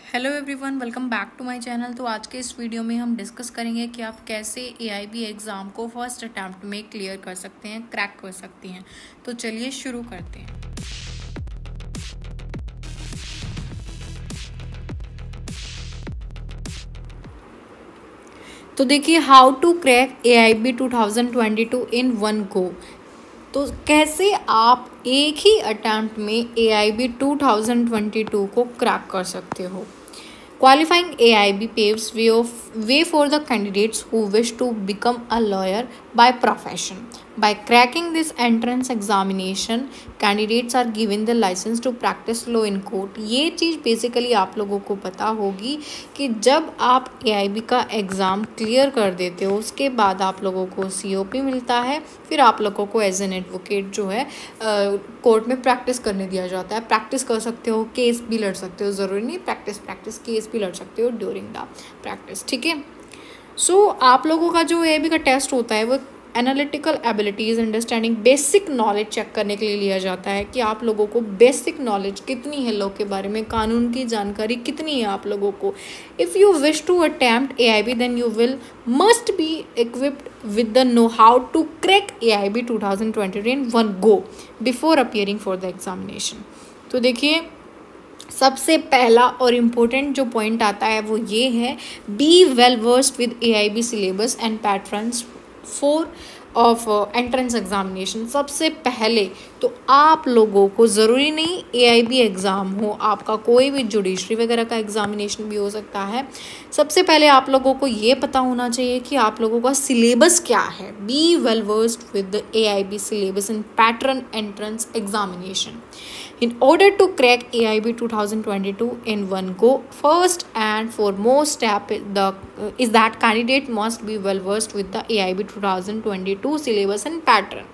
Hello everyone, welcome back to my channel. तो आज के इस वीडियो में हम डिस्कस करेंगे कि आप कैसे एआईबी एग्ज़ाम को फर्स्ट अटैम्प्ट में क्लियर कर सकते हैं, क्रैक कर सकती हैं। तो चलिए शुरू करते हैं। तो देखिए, how to crack AIB 2022 in one go. तो कैसे आप एक ही अटैम्प्ट में एआईबी 2022 को क्रैक कर सकते हो। Qualifying AIB paves way for the candidates who wish to become a lawyer by profession. By cracking this entrance examination, candidates are given the license to practice law in court. ये चीज़ basically आप लोगों को पता होगी कि जब आप AIB का एग्ज़ाम क्लियर कर देते हो उसके बाद आप लोगों को COP मिलता है, फिर आप लोगों को एज एन एडवोकेट जो है कोर्ट में प्रैक्टिस करने दिया जाता है। प्रैक्टिस कर सकते हो, केस भी लड़ सकते हो, ज़रूरी नहीं प्रैक्टिस केस भी लड़ सकते हो ड्यूरिंग द प्रैक्टिस। ठीक है। सो आप लोगों का जो AIB का टेस्ट होता है वो analytical abilities, understanding, basic knowledge check करने के लिए लिया जाता है कि आप लोगों को बेसिक नॉलेज कितनी है, लॉ के बारे में कानून की जानकारी कितनी है आप लोगों को। If you wish to attempt AIB then you will must be equipped with the know how to crack AIB 2022 in one go before appearing for the examination. तो देखिए, सबसे पहला और इम्पोर्टेंट जो पॉइंट आता है वो ये है, be well versed with AIB syllabus and patterns for of entrance examination. सबसे पहले तो आप लोगों को ज़रूरी नहीं AIB एग्ज़ाम हो, आपका कोई भी जुडिशरी वगैरह का एग्जामिनेशन भी हो सकता है। सबसे पहले आप लोगों को ये पता होना चाहिए कि आप लोगों का सिलेबस क्या है। Be well versed with the AIB syllabus in pattern entrance examination. In order to crack AIB 2022 in one go, first and foremost step is that candidate must be well versed with the AIB 2022 syllabus and pattern.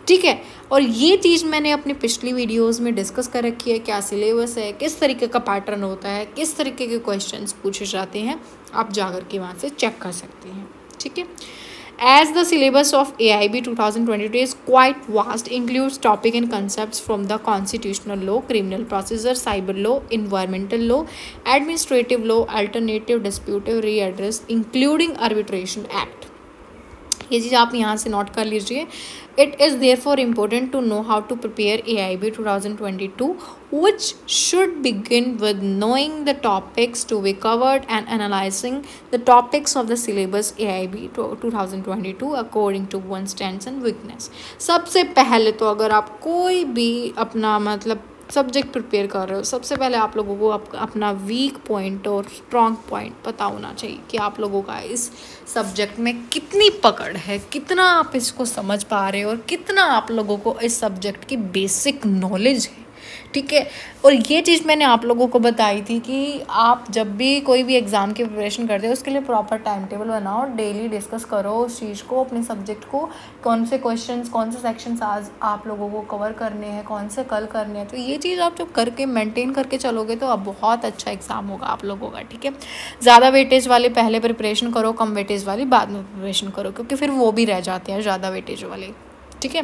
ठीक है। और ये चीज़ मैंने अपनी पिछली videos में discuss कर रखी है, क्या सिलेबस है, किस तरीके का पैटर्न होता है, किस तरीके के क्वेश्चंस पूछे जाते हैं, आप जाकर के वहाँ से चेक कर सकते हैं। ठीक है। As the syllabus of AIB 2022 is quite vast, includes topic and concepts from the constitutional law, criminal procedure, cyber law, environmental law, administrative law, alternative dispute redress, including arbitration act. ये चीज़ आप यहाँ से note कर लीजिए। It is therefore important to know how to prepare AIB 2022, which should begin with knowing the topics to be covered and analyzing the topics of the syllabus AIB 2022 according to one's strengths and weakness. सबसे पहले तो अगर आप कोई भी अपना subject prepare कर रहे हो, सबसे पहले आप लोगों को अपना वीक पॉइंट और स्ट्रॉन्ग पॉइंट पता होना चाहिए कि आप लोगों का इस सब्जेक्ट में कितनी पकड़ है, कितना आप इसको समझ पा रहे हो और कितना आप लोगों को इस सब्जेक्ट की बेसिक नॉलेज है। ठीक है। और ये चीज़ मैंने आप लोगों को बताई थी कि आप जब भी कोई भी एग्ज़ाम की प्रिपरेशन करते हो उसके लिए प्रॉपर टाइम टेबल बनाओ, डेली डिस्कस करो उस चीज़ को, अपने सब्जेक्ट को, कौन से क्वेश्चंस, कौन से सेक्शंस आज आप लोगों को कवर करने हैं, कौन से कल करने हैं। तो ये चीज़ आप जब करके मेंटेन करके चलोगे तो अब बहुत अच्छा एग्ज़ाम होगा आप लोगों का। ठीक है। ज़्यादा वेटेज वाले पहले प्रिपरेशन करो, कम वेटेज वाली बाद में प्रिपरेशन करो, क्योंकि फिर वो भी रह जाते हैं ज़्यादा वेटेज वाले। ठीक है।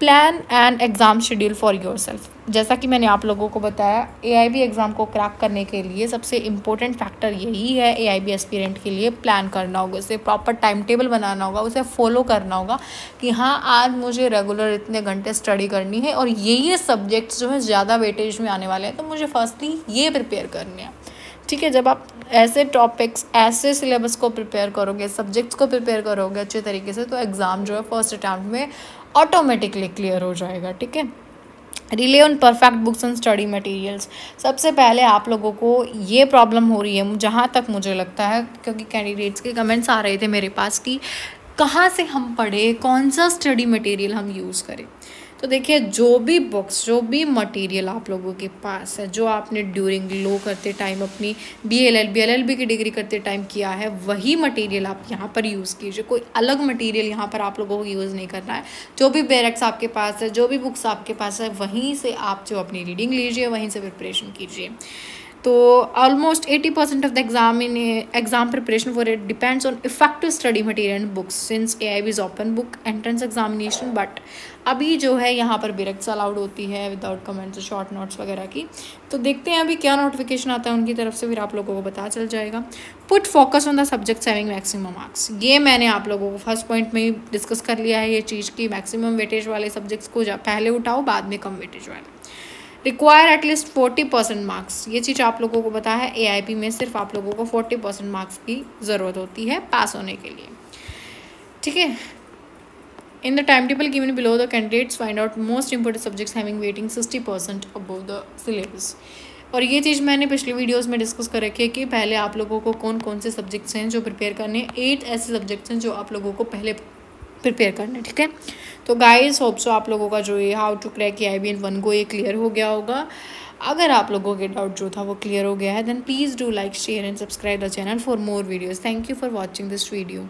Plan and exam schedule for yourself. जैसा कि मैंने आप लोगों को बताया, AIB एग्ज़ाम को क्रैक करने के लिए सबसे इम्पोर्टेंट फैक्टर यही है AIB एस्पिरेंट के लिए प्लान करना होगा, उसे प्रॉपर टाइम टेबल बनाना होगा, उसे फॉलो करना होगा कि हाँ आज मुझे रेगुलर इतने घंटे स्टडी करनी है और ये सब्जेक्ट्स जो है ज़्यादा वेटेज में आने वाले हैं तो मुझे फर्स्टली ये प्रिपेयर करने हैं। ठीक है। जब आप ऐसे टॉपिक्स, ऐसे सिलेबस को प्रिपेयर करोगे, सब्जेक्ट्स को प्रिपेयर करोगे अच्छे तरीके से, तो एग्ज़ाम जो है फर्स्ट अटैम्प्ट में ऑटोमेटिकली क्लियर हो जाएगा। ठीक है। Relay on perfect books and study materials. सबसे पहले आप लोगों को ये प्रॉब्लम हो रही है, जहाँ तक मुझे लगता है, क्योंकि कैंडिडेट्स के कमेंट्स आ रहे थे मेरे पास कि कहाँ से हम पढ़े, कौन सा स्टडी मटेरियल हम यूज़ करें। तो देखिए, जो भी बुक्स, जो भी मटेरियल आप लोगों के पास है, जो आपने ड्यूरिंग लॉ करते टाइम अपनी LLB की डिग्री करते टाइम किया है, वही मटेरियल आप यहाँ पर यूज़ कीजिए। कोई अलग मटेरियल यहाँ पर आप लोगों को यूज़ नहीं करना है। जो भी बैरक्स आपके पास है, जो भी बुक्स आपके पास है, वहीं से आप जो अपनी रीडिंग लीजिए, वहीं से प्रिपरेशन कीजिए। तो almost 80% of the exam preparation for it depends on effective study material and books since AIB is open book entrance examination. But अभी जो है यहाँ पर बिरेक्स अलाउड होती है विदाउट कमेंट्स, शॉर्ट नोट्स वगैरह की। तो देखते हैं अभी क्या नोटिफिकेशन आता है उनकी तरफ से, फिर आप लोगों को पता चल जाएगा। Put focus on the subjects having maximum marks, ये मैंने आप लोगों को फर्स्ट पॉइंट में ही डिस्कस कर लिया है ये चीज़ की मैक्सिमम वेटेज वाले सब्जेक्ट्स को पहले उठाओ, बाद में कम वेटेज वाले। रिक्वायर एटलीस्ट 40% मार्क्स, ये चीज़ आप लोगों को पता है AIP में सिर्फ आप लोगों को 40% मार्क्स की ज़रूरत होती है पास होने के लिए, ठीक है। In the time table given below the candidates find out most important subjects having waiting 60% above the syllabus. और ये चीज़ मैंने पिछले वीडियोस में डिस्कस कर रखी है कि पहले आप लोगों को कौन कौन से सब्जेक्ट्स हैं जो प्रिपेयर करने हैं। 8 ऐसे सब्जेक्ट्स हैं जो आप लोगों को पहले प्रिपेयर करना है, ठीक है। तो गाइस होप सो आप लोगों का जो ये how to crack AIB in one go ये क्लियर हो गया होगा। अगर आप लोगों के डाउट जो था वो क्लियर हो गया है then please do like share and subscribe the channel for more videos. Thank you for watching this video.